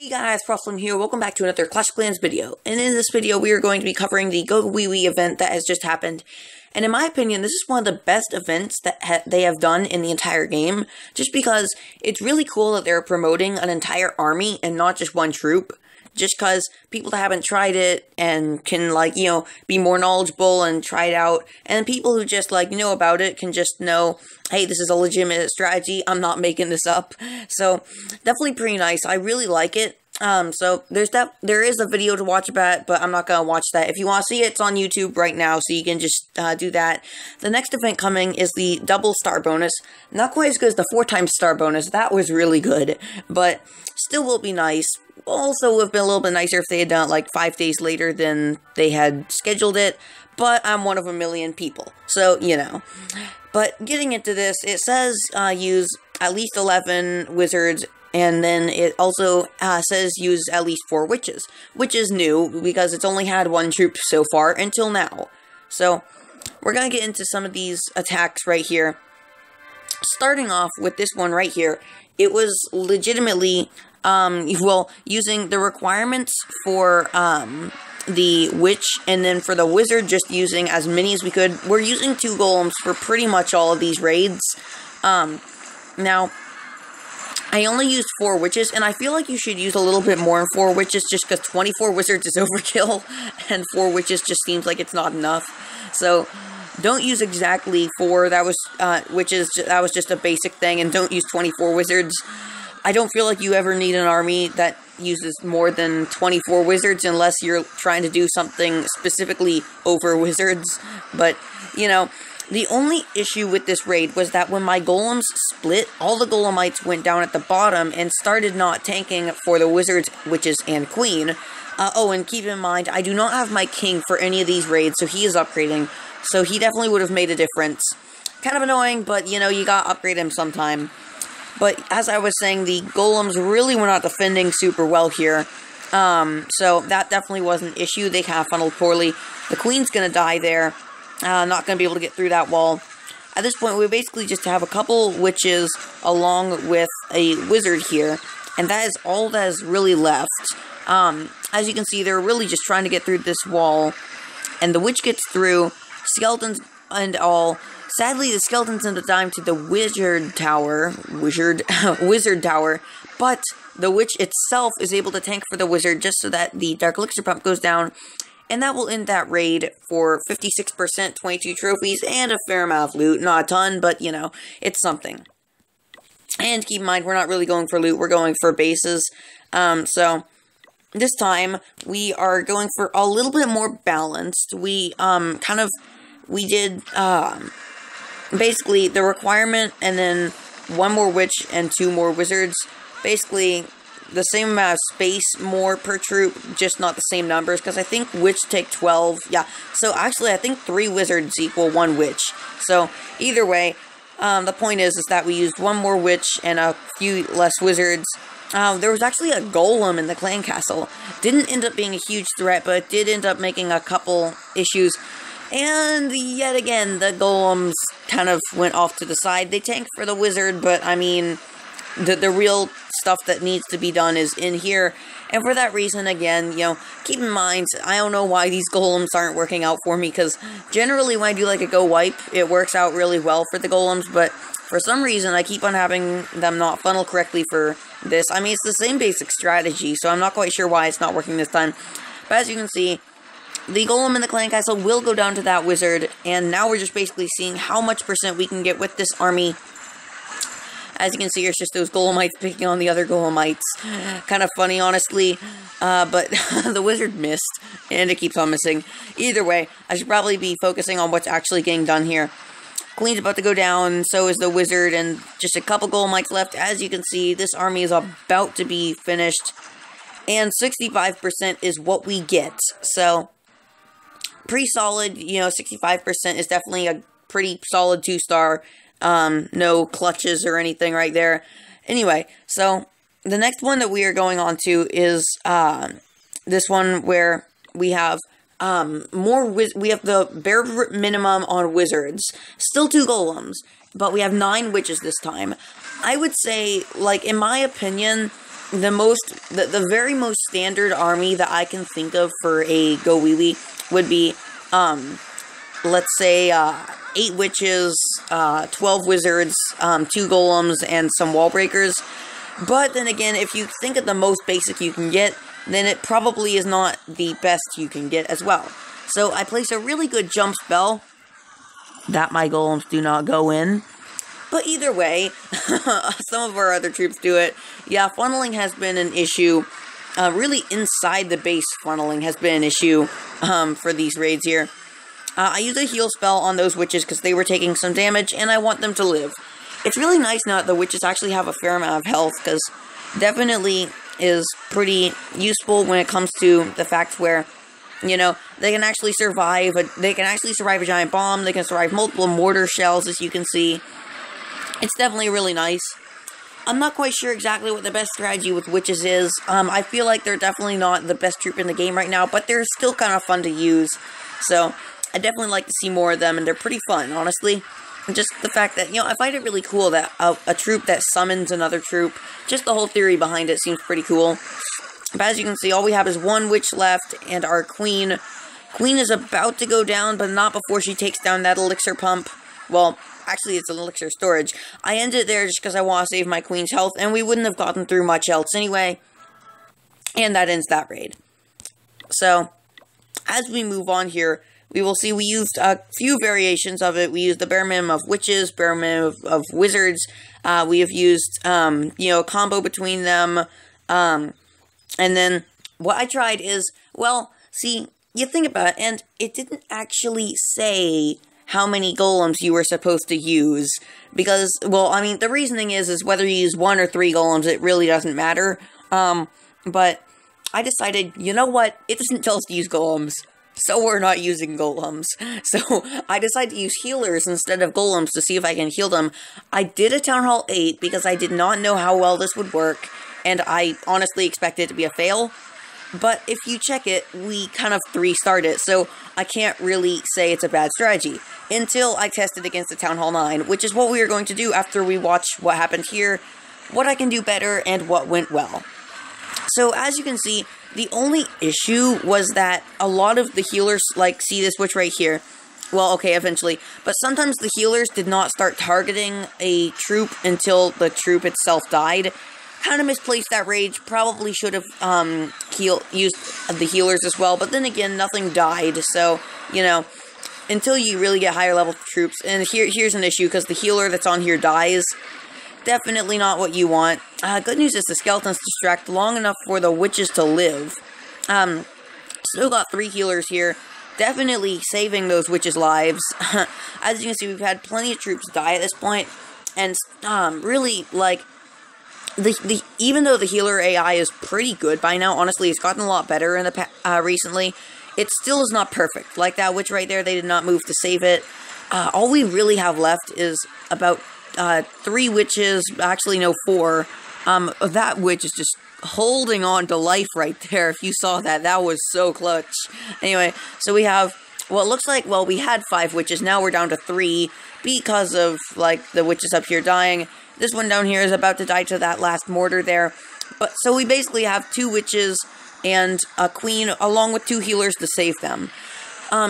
Hey guys, Problem here. Welcome back to another Clash of Clans video. And in this video, we are going to be covering the GoWiWi event that has just happened. And in my opinion, this is one of the best events that they have done in the entire game. Just because it's really cool that they're promoting an entire army and not just one troop. Just because people that haven't tried it and can, be more knowledgeable and try it out. And people who just, know about it can just know, hey, this is a legitimate strategy. I'm not making this up. So, definitely pretty nice. I really like it. So there is a video to watch about it, but I'm not gonna watch that. If you want to see it, it's on YouTube right now, so you can just do that. The next event coming is the double star bonus. Not quite as good as the 4x star bonus. That was really good, but still will be nice. Also would have been a little bit nicer if they had done it 5 days later than they had scheduled it, but I'm one of a million people, so, But getting into this, it says use at least 11 wizards, and then it also says use at least 4 witches, which is new, because it's only had 1 troop so far until now. So, we're going to get into some of these attacks right here. Starting off with this one right here, it was legitimately, using the requirements for, the witch, and then for the wizard, just using as many as we could. We're using 2 golems for pretty much all of these raids. Now, I only used 4 witches, and I feel like you should use a little bit more than 4 witches, just because 24 wizards is overkill, and 4 witches just seems like it's not enough. So, don't use exactly 4, that was, witches, that was just a basic thing, and don't use 24 wizards. I don't feel like you ever need an army that uses more than 24 wizards, unless you're trying to do something specifically over wizards, but, the only issue with this raid was that when my golems split, all the golemites went down at the bottom and started not tanking for the wizards, witches, and queen. Oh, and keep in mind, I do not have my king for any of these raids, so he is upgrading, so he definitely would have made a difference. Kind of annoying, but, you gotta upgrade him sometime. But, as I was saying, the golems really were not defending super well here. So that definitely was an issue. They kind of funneled poorly. The queen's gonna die there. Not going to be able to get through that wall. At this point, we basically just have a couple witches along with a wizard here, and that is all that is really left. As you can see, they're really just trying to get through this wall, and the witch gets through, skeletons and all. Sadly, the skeletons end up dying to the wizard tower, but the witch itself is able to tank for the wizard just so that the dark elixir pump goes down. And that will end that raid for 56%, 22 trophies, and a fair amount of loot. Not a ton, but, it's something. And keep in mind, we're not really going for loot, we're going for bases. So, this time, we are going for a little bit more balanced. We, did, basically, the requirement, and then 1 more witch and 2 more wizards. Basically, the same amount of space more per troop, just not the same numbers, because I think witch take 12, yeah, so actually I think 3 wizards equal 1 witch, so either way, the point is that we used 1 more witch and a few less wizards. There was actually a golem in the clan castle. Didn't end up being a huge threat, but it did end up making a couple issues, and yet again, the golems kind of went off to the side. They tanked for the wizard, but I mean, the real stuff that needs to be done is in here, and for that reason, again, keep in mind, I don't know why these golems aren't working out for me, because generally when I do a GoWiWi, it works out really well for the golems, but for some reason, I keep on having them not funnel correctly for this. I mean, it's the same basic strategy, so I'm not quite sure why it's not working this time, but as you can see, the golem in the clan castle will go down to that wizard, and now we're just basically seeing how much % we can get with this army. As you can see, it's just those golemites picking on the other golemites. Kind of funny, honestly. But the wizard missed, and it keeps on missing. Either way, I should probably be focusing on what's actually getting done here. Queen's about to go down, so is the wizard, and just a couple golemites left. As you can see, this army is about to be finished. And 65% is what we get. So, pretty solid. 65% is definitely a pretty solid 2-star. No clutches or anything right there. Anyway, so, the next one that we are going on to is, this one where we have, we have the bare minimum on wizards. Still 2 golems, but we have 9 witches this time. I would say, like, in my opinion, the very most standard army that I can think of for a GoWiWi would be, let's say, 8 witches, 12 wizards, 2 golems, and some wall breakers. But then again, if you think of the most basic you can get, then it probably is not the best you can get as well. So I place a really good jump spell that my golems do not go in. But either way, some of our other troops do it. Yeah, funneling has been an issue. Really inside the base funneling has been an issue for these raids here. I use a heal spell on those witches because they were taking some damage, and I want them to live. It's really nice now that the witches actually have a fair amount of health, because definitely is pretty useful when it comes to the fact where, you know, they can actually survive a giant bomb, they can survive multiple mortar shells, as you can see. It's definitely really nice. I'm not quite sure exactly what the best strategy with witches is. I feel like they're definitely not the best troop in the game right now, but they're still kind of fun to use. So, I definitely like to see more of them, and they're pretty fun, honestly. And just the fact that, you know, I find it really cool that a troop that summons another troop, just the whole theory behind it seems pretty cool. But as you can see, all we have is 1 witch left, and our queen. Queen is about to go down, but not before she takes down that elixir pump. Well, actually, it's an elixir storage. I ended it there just because I want to save my queen's health, and we wouldn't have gotten through much else anyway. And that ends that raid. So, as we move on here, we will see we used a few variations of it. We used the bare minimum of witches, bare minimum of wizards. We have used, you know, a combo between them. And then what I tried is, well, see, you think about it, and it didn't actually say how many golems you were supposed to use. Because, well, I mean, the reasoning is whether you use 1 or 3 golems, it really doesn't matter. But I decided, you know what, it doesn't tell us to use golems. So we're not using golems. So I decided to use healers instead of golems to see if I can heal them. I did a Town Hall 8 because I did not know how well this would work, and I honestly expected it to be a fail. But if you check it, we kind of 3-starred it, so I can't really say it's a bad strategy. Until I tested against the Town Hall 9, which is what we are going to do after we watch what happened here, what I can do better, and what went well. So as you can see, the only issue was that a lot of the healers, like, see this witch right here. Well, okay, eventually. But sometimes the healers did not start targeting a troop until the troop itself died. Kind of misplaced that rage. Probably should have used the healers as well. But then again, nothing died. So, you know, until you really get higher level troops. And here's an issue, because the healer that's on here dies. Definitely not what you want. Good news is the skeletons distract long enough for the witches to live. Still got 3 healers here. Definitely saving those witches' lives. As you can see, we've had plenty of troops die at this point. And, really, like, even though the healer AI is pretty good by now, honestly, it's gotten a lot better in the recently, it still is not perfect. Like that witch right there, they did not move to save it. All we really have left is about 3 witches, actually no, 4. That witch is just holding on to life right there. If you saw that, that was so clutch. Anyway, so we have, well, it looks like, well, we had 5 witches, now we're down to 3, because of, like, the witches up here dying. This one down here is about to die to that last mortar there. But, so we basically have 2 witches and a queen, along with 2 healers to save them.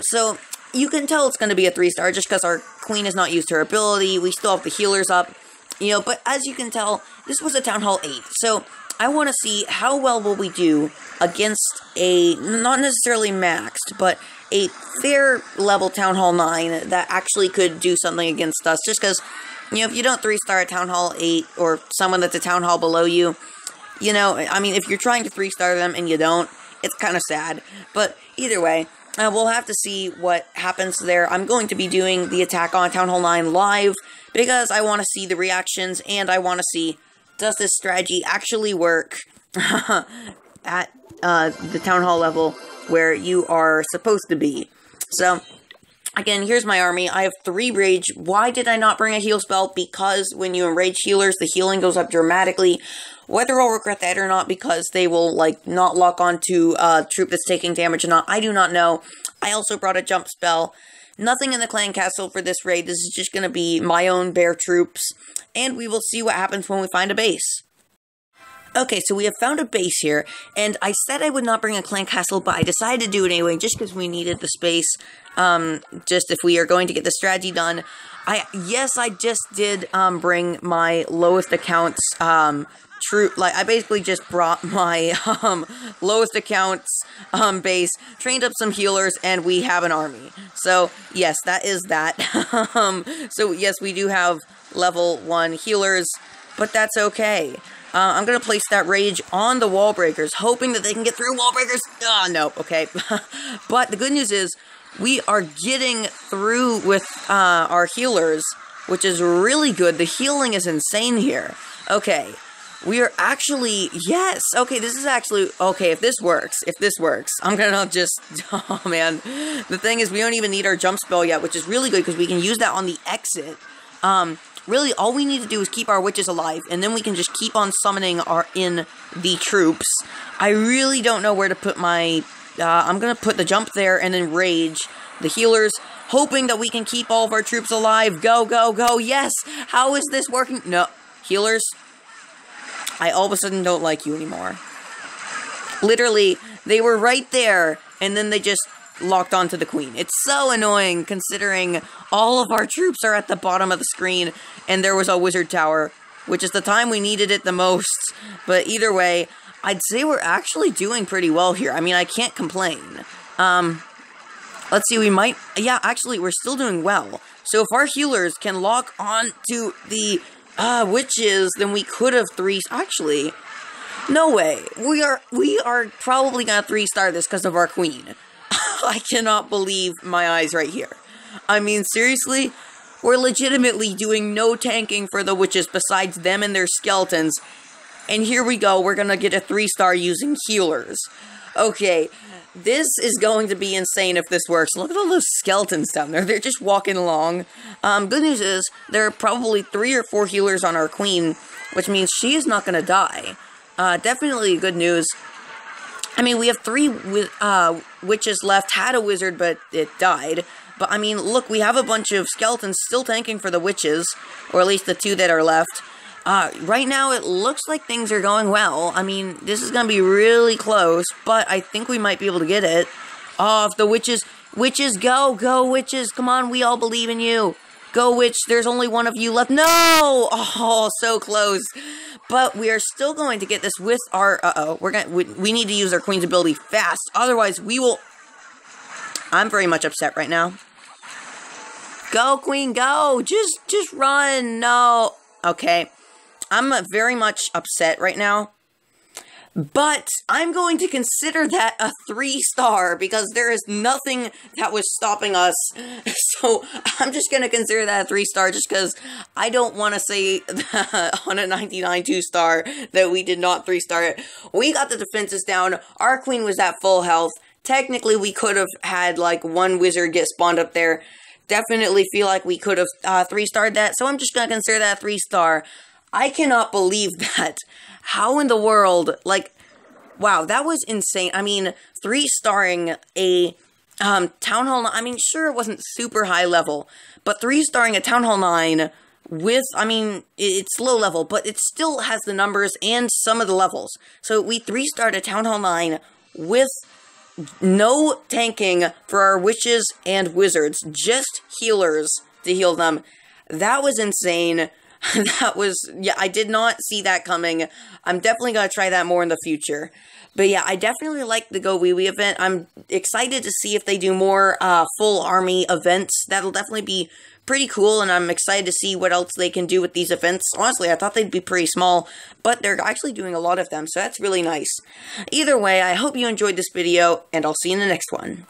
So, you can tell it's going to be a 3-star just because our queen has not used her ability. We still have the healers up, you know, but as you can tell, this was a Town Hall 8. So, I want to see how well will we do against a, not necessarily maxed, but a fair level Town Hall 9 that actually could do something against us. Just because, you know, if you don't 3-star a Town Hall 8 or someone that's a Town Hall below you, you know, I mean, if you're trying to 3-star them and you don't, it's kind of sad. But either way, we'll have to see what happens there. I'm going to be doing the attack on Town Hall 9 live because I want to see the reactions and I want to see, does this strategy actually work at the Town Hall level where you are supposed to be. So, again, here's my army. I have 3 rage. Why did I not bring a heal spell? Because when you enrage healers, the healing goes up dramatically. Whether I'll regret that or not, because they will, like, not lock onto a troop that's taking damage or not, I do not know. I also brought a jump spell. Nothing in the clan castle for this raid. This is just going to be my own bare troops. And we will see what happens when we find a base. Okay, so we have found a base here, and I said I would not bring a clan castle, but I decided to do it anyway, just because we needed the space, just if we are going to get the strategy done. Yes, I just did, bring my lowest accounts, I basically just brought my, lowest accounts, base, trained up some healers, and we have an army. So, yes, that is that. So, yes, we do have level 1 healers, but that's okay. I'm gonna place that rage on the wall breakers, hoping that they can get through wall breakers. Oh, no, okay. But the good news is, we are getting through with, our healers, which is really good. The healing is insane here. Okay. We are actually, yes, okay, this is actually, okay, if this works, I'm gonna just, oh man, the thing is, we don't even need our jump spell yet, which is really good, because we can use that on the exit. Really, all we need to do is keep our witches alive, and then we can just keep on summoning the troops. I really don't know where to put my, I'm gonna put the jump there, and then rage the healers, hoping that we can keep all of our troops alive. Go, go, go, yes! How is this working? No, healers, I all of a sudden don't like you anymore. Literally, they were right there, and then they just locked onto the queen. It's so annoying, considering all of our troops are at the bottom of the screen, and there was a wizard tower, which is the time we needed it the most. But either way, I'd say we're actually doing pretty well here. I mean, I can't complain. Let's see, yeah, actually, we're still doing well. So if our healers can lock on to the witches, then we could have actually, no way. We are probably gonna 3-star this because of our queen. I cannot believe my eyes right here. I mean, seriously, we're legitimately doing no tanking for the witches besides them and their skeletons. And here we go, we're gonna get a 3-star using healers. Okay, this is going to be insane if this works. Look at all those skeletons down there. They're just walking along. Good news is, there are probably 3 or 4 healers on our queen, which means she is not going to die. Definitely good news. I mean, we have 3 witches left, had a wizard, but it died. But, I mean, look, we have a bunch of skeletons still tanking for the witches, or at least the 2 that are left. Right now, it looks like things are going well. I mean, this is gonna be really close, but I think we might be able to get it. Oh, if the witches, go, witches, come on, we all believe in you. Go, witch, there's only one of you left. No! Oh, so close. But we are still going to get this with our, we need to use our queen's ability fast, otherwise we will, I'm very much upset right now. Go, queen, go, just run, no. Okay. I'm very much upset right now, but I'm going to consider that a 3-star because there is nothing that was stopping us. So I'm just going to consider that a 3-star just because I don't want to say on a 99 2-star that we did not 3-star it. We got the defenses down. Our queen was at full health. Technically, we could have had like 1 wizard get spawned up there. Definitely feel like we could have 3-starred that. So I'm just going to consider that a 3-star. I cannot believe that. How in the world, like, wow, that was insane. I mean, 3-starring a Town Hall 9, I mean, sure, it wasn't super high level, but 3-starring a Town Hall 9 with, I mean, it's low level, but it still has the numbers and some of the levels. So we 3-starred a Town Hall 9 with no tanking for our witches and wizards, just healers to heal them. That was insane. That was, yeah, I did not see that coming. I'm definitely going to try that more in the future. But yeah, I definitely like the GoWiWi event. I'm excited to see if they do more full army events. That'll definitely be pretty cool, and I'm excited to see what else they can do with these events. Honestly, I thought they'd be pretty small, but they're actually doing a lot of them, so that's really nice. Either way, I hope you enjoyed this video, and I'll see you in the next one.